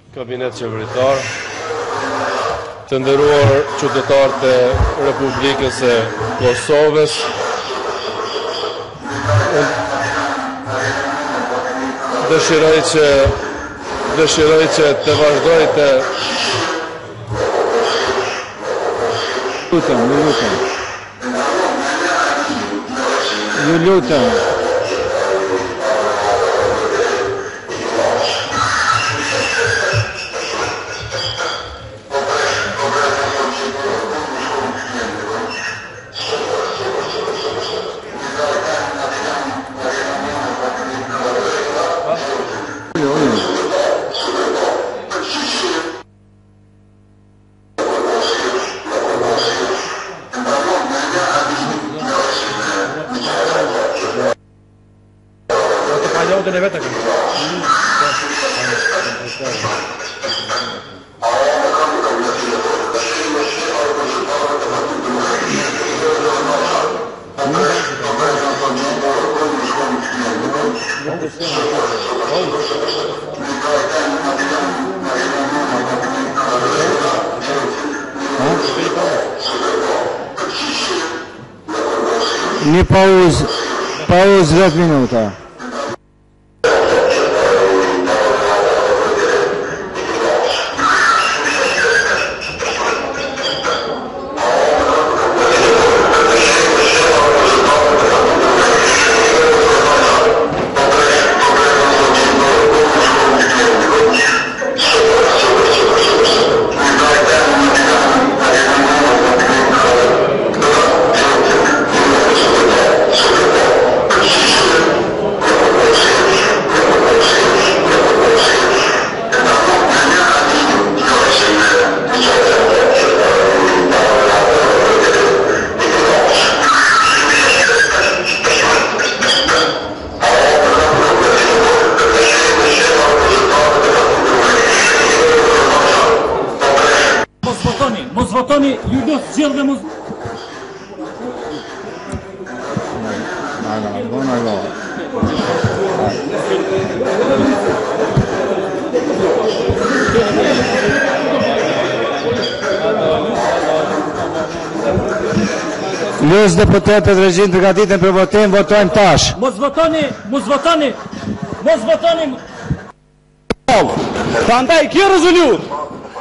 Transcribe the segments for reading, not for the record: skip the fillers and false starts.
Kabinet qeveritar, të nderuar qytetarët e Republikës së Kosovës, dëshiroj që të vazhdojtë Ju lutem. Një pauzë 10 minuta. Mos votoni, ju do të zgjidhni mos. Lëz deputetët regjin përgatiten për votim, votojmë tash. Mos votoni. Prandaj kjo rezolut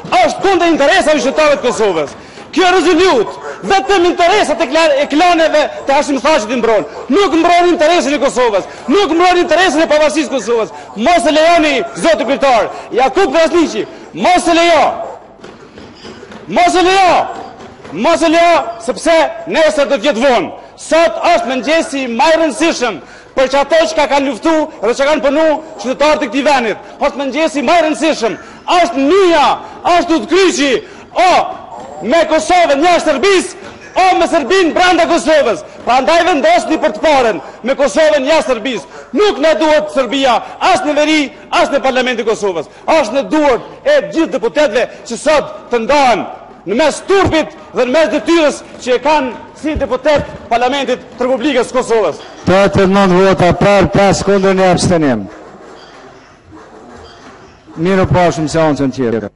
është kundër interesave qytetarëve të Kosovës. Kjo rezolut vetëm interesat e klaneve të Hashim Thaqit i mbron. Nuk mbron interesin e Kosovës, nuk mbron interesin e pavarësisë së Kosovës. Mos e lejoni, zoti kryetar, Jakub Krasniqi, mos e lejo, sepse nesër do të jetë vonë. Sot është mëngjesi më i rëndësishëm për që ato që kanë luftu dhe që kanë punu qytetarët e këtij vendit. Është mëngjesi më i rëndësishëm. Është njëja, është udhkryqi, me Kosovën jashtë Serbisë, me Serbinë brenda Kosovës. Prandaj vendosni për të parën me Kosovën jashtë Serbisë. Nuk na duhet Serbia, as në veri, as në parlamentin e Kosovës. Është në duart e gjithë deputetëve që sot të ndahen në mes turpit dhe në mes detyrës që e kanë si deputet parlamentit të Republikës Kosovës. 89 vota për, 5 kundër, 1 abstenim. Mirë pashëm seancën tjetër.